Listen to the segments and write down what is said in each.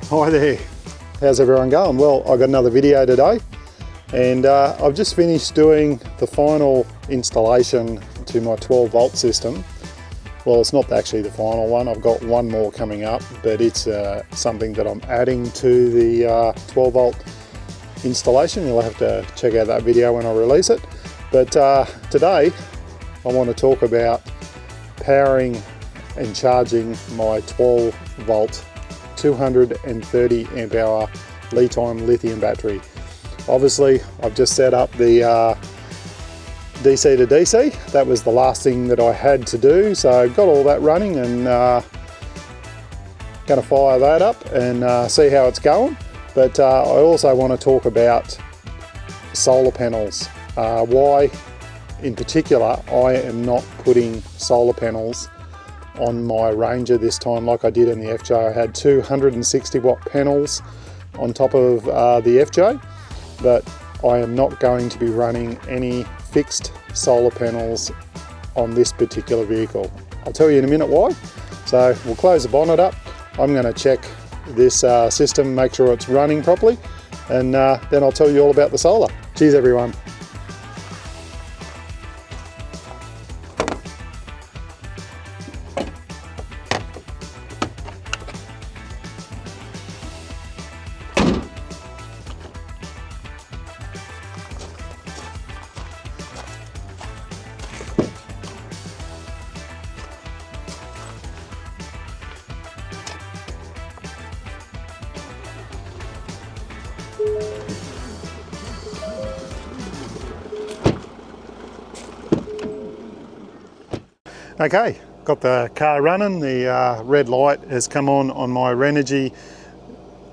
Hi there, how's everyone going? Well, I got another video today, and I've just finished doing the final installation to my 12 volt system. Well, it's not actually the final one, I've got one more coming up, but it's something that I'm adding to the 12 volt installation. You'll have to check out that video when I release it. But today I want to talk about powering and charging my 12 volt 230 amp hour LiTime lithium battery. Obviously I've just set up the DC to DC. That was the last thing that I had to do, so got all that running, and going to fire that up and see how it's going. But I also want to talk about solar panels, why in particular I am not putting solar panels on my Ranger this time like I did in the FJ. I had 260 watt panels on top of the FJ, but I am not going to be running any fixed solar panels on this particular vehicle. I'll tell you in a minute why. So we'll close the bonnet up. I'm going to check this system, make sure it's running properly, and then I'll tell you all about the solar. Cheers everyone. Okay, got the car running. The red light has come on my Renogy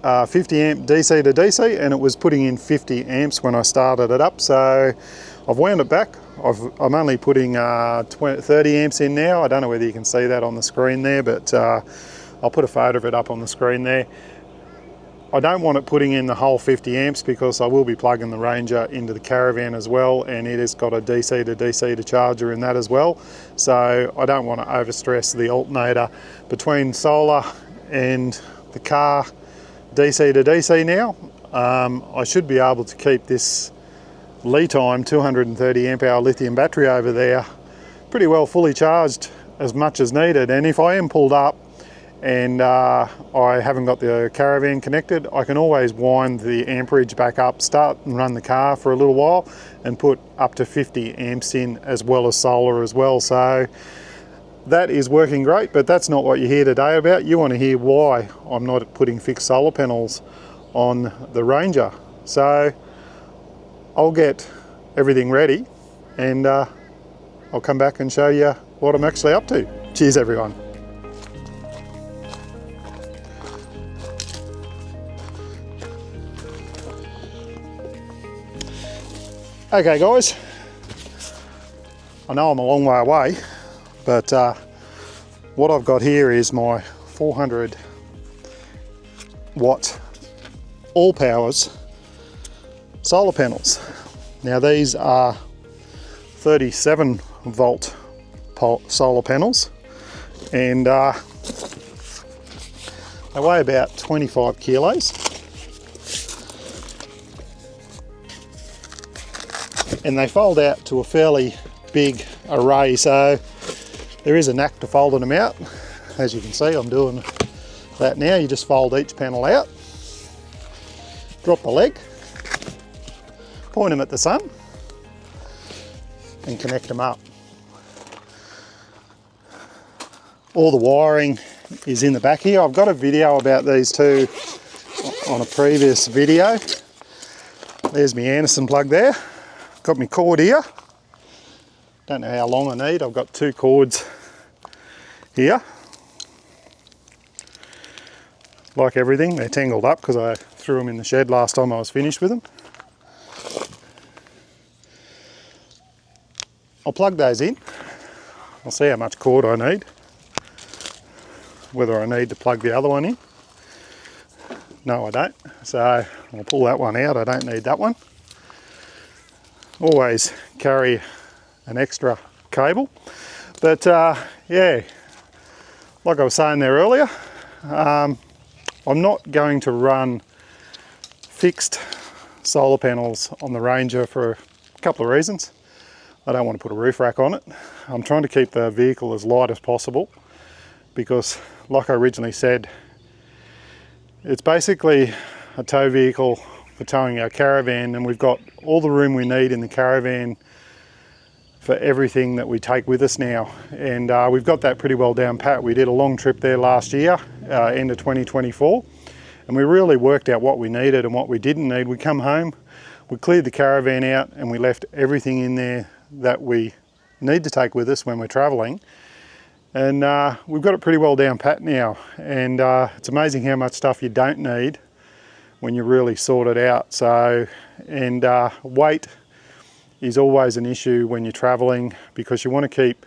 50 amp DC to DC, and it was putting in 50 amps when I started it up. So I've wound it back. I'm only putting 30 amps in now. I don't know whether you can see that on the screen there, but I'll put a photo of it up on the screen there. I don't want it putting in the whole 50 amps because I will be plugging the Ranger into the caravan as well, and it has got a DC to DC to charger in that as well. So I don't want to overstress the alternator between solar and the car DC to DC now. I should be able to keep this LiTime 230 amp hour lithium battery over there pretty well fully charged as much as needed. And if I am pulled up and I haven't got the caravan connected, I can always wind the amperage back up, start and run the car for a little while, and put up to 50 amps in as well as solar as well. So that is working great, but that's not what you're here today about. You want to hear why I'm not putting fixed solar panels on the Ranger. So I'll get everything ready, and I'll come back and show you what I'm actually up to. Cheers everyone. Okay guys, I know I'm a long way away, but what I've got here is my 400 watt all powers solar panels. Now these are 37 volt solar panels, and they weigh about 25 kilos. And they fold out to a fairly big array, so there is a knack to folding them out. As you can see, I'm doing that now. You just fold each panel out, drop the leg, point them at the sun, and connect them up. All the wiring is in the back here. I've got a video about these two on a previous video. There's my Anderson plug there. Got my cord here. Don't know how long I need. I've got two cords here. Like everything, they're tangled up because I threw them in the shed last time I was finished with them. I'll plug those in. I'll see how much cord I need. Whether I need to plug the other one in. No, I don't. So I'll pull that one out. I don't need that one. Always carry an extra cable. But yeah, like I was saying there earlier, I'm not going to run fixed solar panels on the Ranger for a couple of reasons. I don't want to put a roof rack on it. I'm trying to keep the vehicle as light as possible because, like I originally said, it's basically a tow vehicle for towing our caravan, and we've got all the room we need in the caravan for everything that we take with us now. And we've got that pretty well down pat. We did a long trip there last year, end of 2024, and we really worked out what we needed and what we didn't need. We come home, we cleared the caravan out, and we left everything in there that we need to take with us when we're traveling. And we've got it pretty well down pat now. And it's amazing how much stuff you don't need when you really sort it out. So, and weight is always an issue when you're traveling, because you want to keep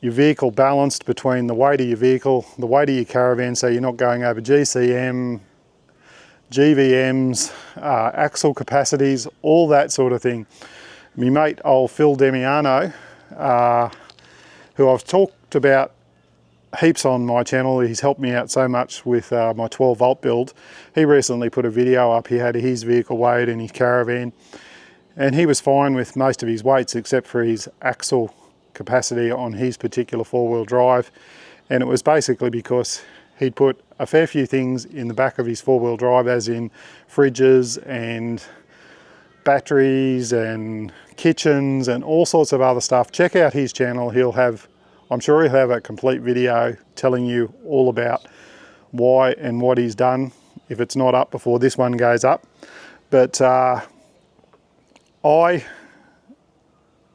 your vehicle balanced between the weight of your vehicle, the weight of your caravan, so you're not going over GCM, GVMs, axle capacities, all that sort of thing. My mate, old Phil Demiano, who I've talked about heaps on my channel, he's helped me out so much with my 12 volt build. He recently put a video up. He had his vehicle weighed in his caravan, and he was fine with most of his weights except for his axle capacity on his particular four-wheel drive. And it was basically because he'd put a fair few things in the back of his four-wheel drive, as in fridges and batteries and kitchens and all sorts of other stuff. Check out his channel. I'm sure he'll have a complete video telling you all about why and what he's done, if it's not up before this one goes up. But I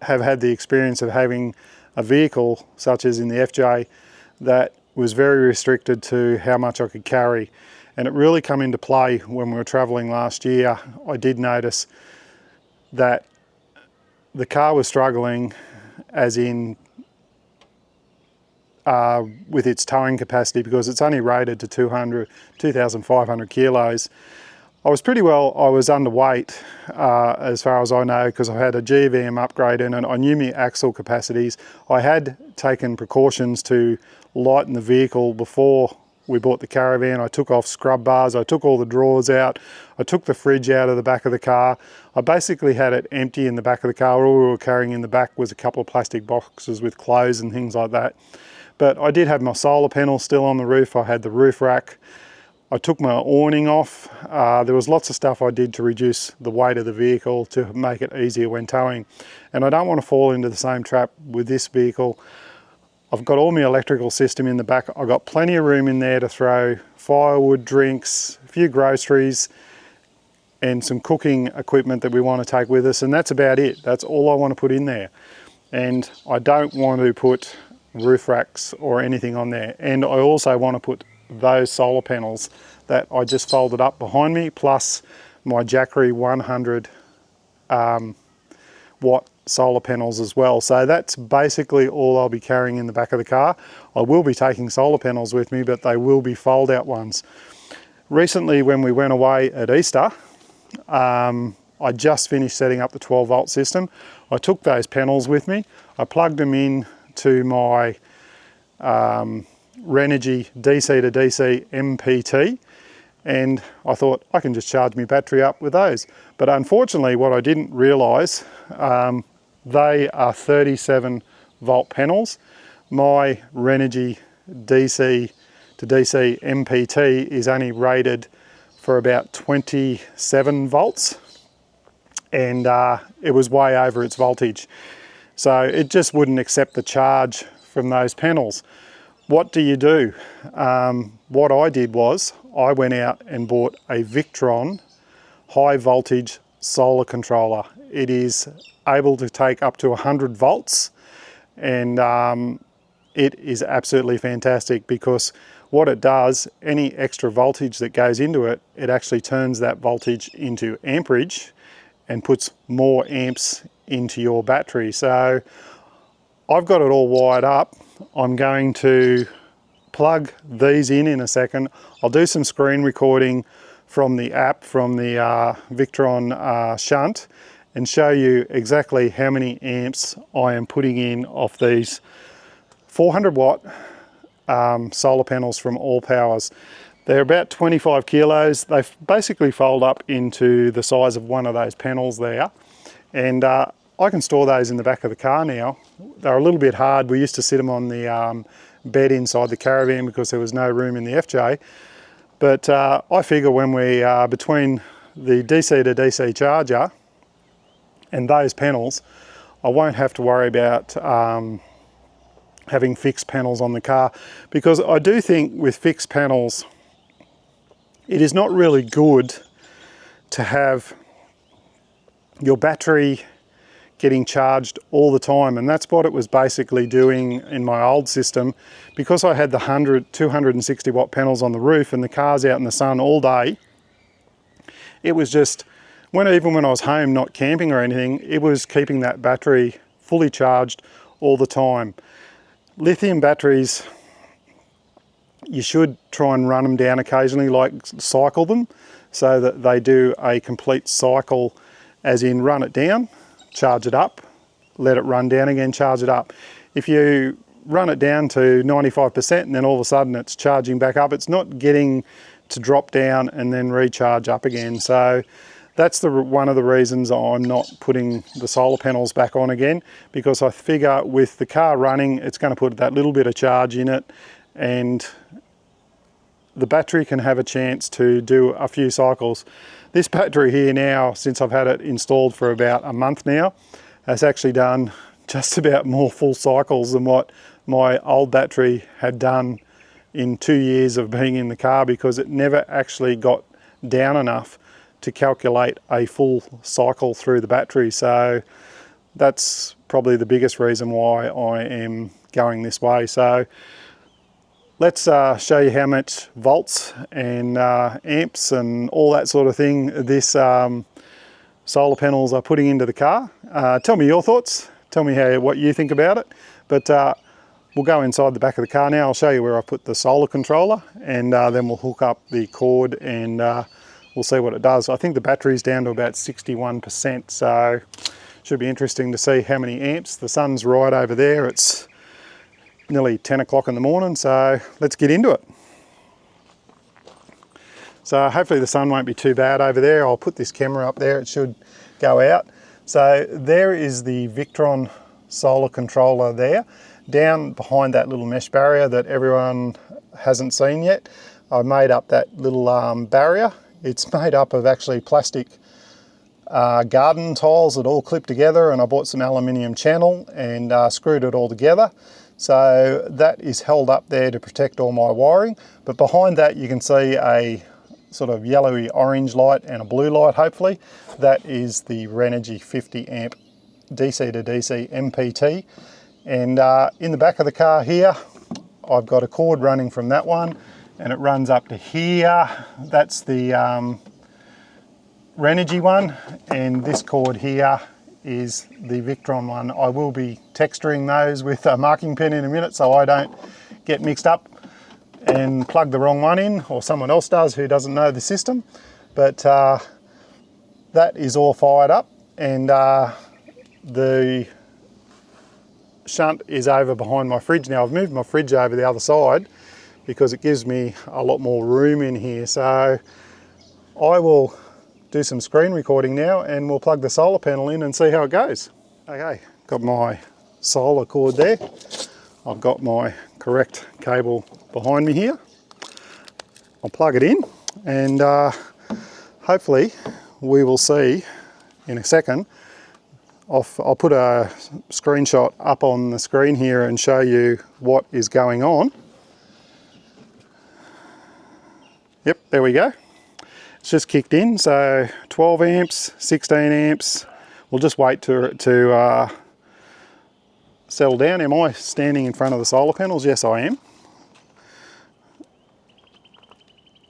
have had the experience of having a vehicle such as in the FJ that was very restricted to how much I could carry, and it really come into play when we were traveling last year. I did notice that the car was struggling, as in with its towing capacity, because it's only rated to 2,500 kilos. I was underweight as far as I know, because I had a GVM upgrade in it. I knew my axle capacities. I had taken precautions to lighten the vehicle before we bought the caravan. I took off scrub bars, I took all the drawers out, I took the fridge out of the back of the car. I basically had it empty in the back of the car. All we were carrying in the back was a couple of plastic boxes with clothes and things like that. But I did have my solar panel still on the roof. I had the roof rack. I took my awning off. There was lots of stuff I did to reduce the weight of the vehicle to make it easier when towing. And I don't want to fall into the same trap with this vehicle. I've got all my electrical system in the back. I've got plenty of room in there to throw firewood, drinks, a few groceries, and some cooking equipment that we want to take with us, and that's about it. That's all I want to put in there. And I don't want to put roof racks or anything on there. And I also want to put those solar panels that I just folded up behind me, plus my Jackery 100 watt solar panels as well. So that's basically all I'll be carrying in the back of the car. I will be taking solar panels with me, but they will be fold out ones. Recently, when we went away at Easter, I just finished setting up the 12 volt system. I took those panels with me. I plugged them in to my Renogy DC to DC MPT, and I thought I can just charge my battery up with those. But unfortunately, what I didn't realise, they are 37 volt panels. My Renogy DC to DC MPT is only rated for about 27 volts, and it was way over its voltage. So it just wouldn't accept the charge from those panels. What do you do? What I did was I went out and bought a Victron high voltage solar controller. It is able to take up to 100 volts, and it is absolutely fantastic, because what it does, any extra voltage that goes into it, it actually turns that voltage into amperage and puts more amps into your battery. So I've got it all wired up. I'm going to plug these in a second. I'll do some screen recording from the app, from the Victron shunt, and show you exactly how many amps I am putting in off these 400 watt solar panels from All Powers. They're about 25 kilos. They basically fold up into the size of one of those panels there. And I can store those in the back of the car now. They're a little bit hard. We used to sit them on the bed inside the caravan because there was no room in the FJ. But I figure when we are between the DC to DC charger and those panels, I won't have to worry about having fixed panels on the car, because I do think with fixed panels, it is not really good to have your battery getting charged all the time, and that's what it was basically doing in my old system. Because I had the 260 watt panels on the roof and the car's out in the sun all day, it was just, even when I was home not camping or anything, it was keeping that battery fully charged all the time. Lithium batteries, you should try and run them down occasionally, like cycle them, so that they do a complete cycle, as in run it down, charge it up, let it run down again, charge it up. If you run it down to 95% and then all of a sudden it's charging back up, it's not getting to drop down and then recharge up again. So that's one of the reasons I'm not putting the solar panels back on again, because I figure with the car running, it's going to put that little bit of charge in it, and the battery can have a chance to do a few cycles. This battery here now, since I've had it installed for about a month now, has actually done just about more full cycles than what my old battery had done in 2 years of being in the car, because it never actually got down enough to calculate a full cycle through the battery. So that's probably the biggest reason why I am going this way. So let's show you how much volts and amps and all that sort of thing this solar panels are putting into the car. Tell me your thoughts. Tell me what you think about it. But we'll go inside the back of the car now. I'll show you where I put the solar controller, and then we'll hook up the cord and we'll see what it does. I think the battery's down to about 61%, so should be interesting to see how many amps. The sun's right over there. It's nearly 10 o'clock in the morning, so let's get into it. So hopefully the sun won't be too bad over there. I'll put this camera up there, it should go out. So there is the Victron solar controller there. Down behind that little mesh barrier that everyone hasn't seen yet, I made up that little barrier. It's made up of actually plastic garden tiles that all clip together, and I bought some aluminium channel and screwed it all together. So that is held up there to protect all my wiring. But behind that you can see a sort of yellowy orange light and a blue light, hopefully. That is the Renogy 50 amp DC to DC MPT. And in the back of the car here, I've got a cord running from that one, and it runs up to here. That's the Renogy one, and this cord here is the Victron one. I will be texturing those with a marking pen in a minute so I don't get mixed up and plug the wrong one in, or someone else does who doesn't know the system. But that is all fired up, and the shunt is over behind my fridge. Now I've moved my fridge over the other side because it gives me a lot more room in here. So I will do some screen recording now, and we'll plug the solar panel in and see how it goes. Okay, got my solar cord there. I've got my correct cable behind me here. I'll plug it in, and hopefully we will see in a second. I'll put a screenshot up on the screen here and show you what is going on. Yep, there we go. It's just kicked in, so 12 amps, 16 amps. We'll just wait to settle down. Am I standing in front of the solar panels? Yes, I am.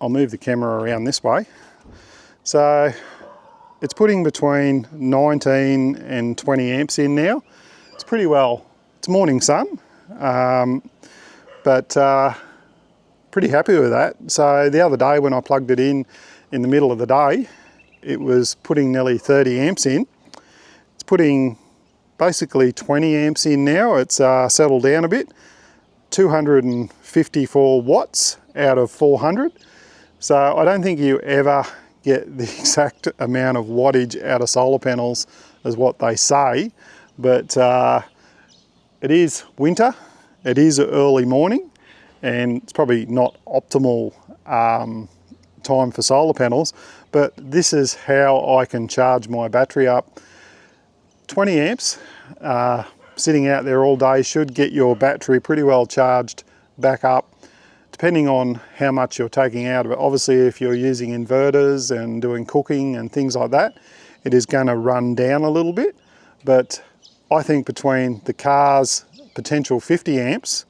I'll move the camera around this way. So it's putting between 19 and 20 amps in now. It's pretty well, it's morning sun, but pretty happy with that. So the other day when I plugged it in the middle of the day, it was putting nearly 30 amps in. It's putting basically 20 amps in now. It's settled down a bit. 254 watts out of 400. So I don't think you ever get the exact amount of wattage out of solar panels as what they say, but it is winter, it is early morning, and it's probably not optimal time for solar panels, but this is how I can charge my battery up. 20 amps sitting out there all day should get your battery pretty well charged back up, depending on how much you're taking out of it. Obviously, if you're using inverters and doing cooking and things like that, it is going to run down a little bit, but I think between the car's potential 50 amps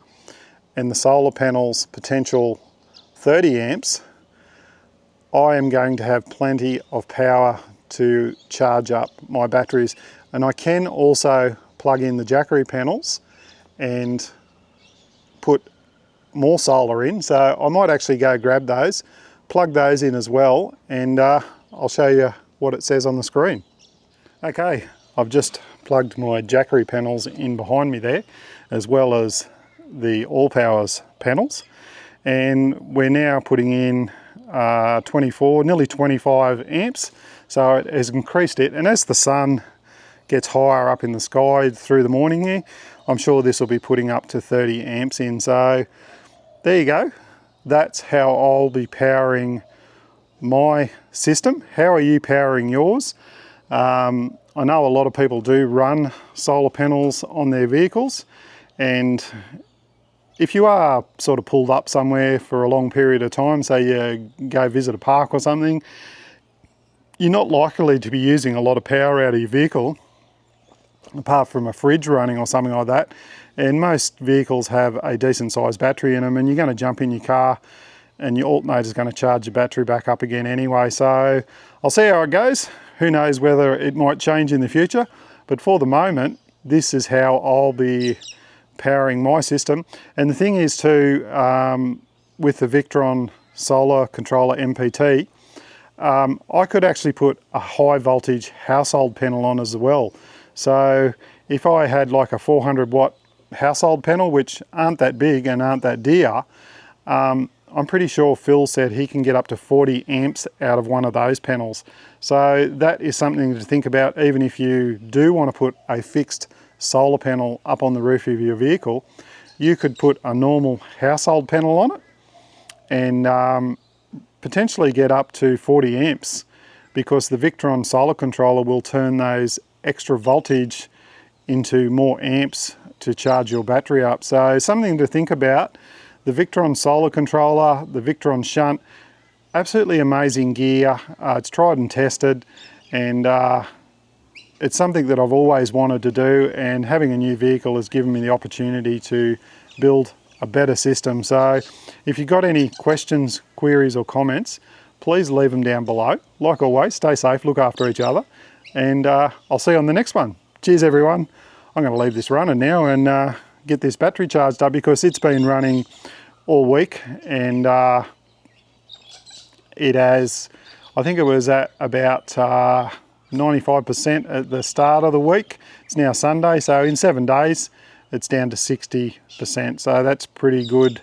and the solar panel's potential 30 amps, I am going to have plenty of power to charge up my batteries. And I can also plug in the Jackery panels and put more solar in. So I might actually go grab those, plug those in as well, and I'll show you what it says on the screen. Okay, I've just plugged my Jackery panels in behind me there, as well as the All Powers panels. And we're now putting in 24, nearly 25 amps. So it has increased it. And as the sun gets higher up in the sky through the morning here, I'm sure this will be putting up to 30 amps in. So there you go. That's how I'll be powering my system. How are you powering yours? I know a lot of people do run solar panels on their vehicles, and if you are sort of pulled up somewhere for a long period of time, say you go visit a park or something, you're not likely to be using a lot of power out of your vehicle, apart from a fridge running or something like that. And most vehicles have a decent sized battery in them, and you're going to jump in your car and your alternator is going to charge your battery back up again anyway. So I'll see how it goes. Who knows whether it might change in the future, but for the moment, this is how I'll be powering my system. And the thing is too, with the Victron Solar Controller MPT, I could actually put a high voltage household panel on as well. So if I had like a 400 watt household panel, which aren't that big and aren't that dear, I'm pretty sure Phil said he can get up to 40 amps out of one of those panels. So that is something to think about. Even if you do want to put a fixed solar panel up on the roof of your vehicle, you could put a normal household panel on it and potentially get up to 40 amps, because the Victron solar controller will turn those extra voltage into more amps to charge your battery up. So something to think about. The Victron solar controller, the Victron shunt, absolutely amazing gear. It's tried and tested, and it's something that I've always wanted to do, and having a new vehicle has given me the opportunity to build a better system. So if you've got any questions, queries or comments, please leave them down below. Like always, stay safe, look after each other, and I'll see you on the next one. Cheers everyone. I'm going to leave this running now and get this battery charged up, because it's been running all week, and it has, I think it was at about 95% at the start of the week. It's now Sunday, so in 7 days it's down to 60%, so that's pretty good.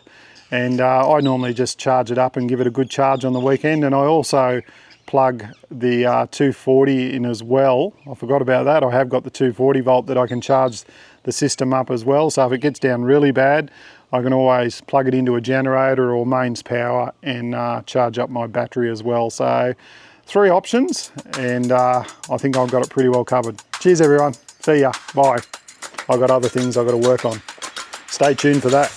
And I normally just charge it up and give it a good charge on the weekend, and I also plug the 240 in as well. I forgot about that. I have got the 240 volt that I can charge the system up as well, so if it gets down really bad, I can always plug it into a generator or mains power and charge up my battery as well. So 3 options, and I think I've got it pretty well covered. Cheers everyone, see ya, bye. I've got other things I've got to work on. Stay tuned for that.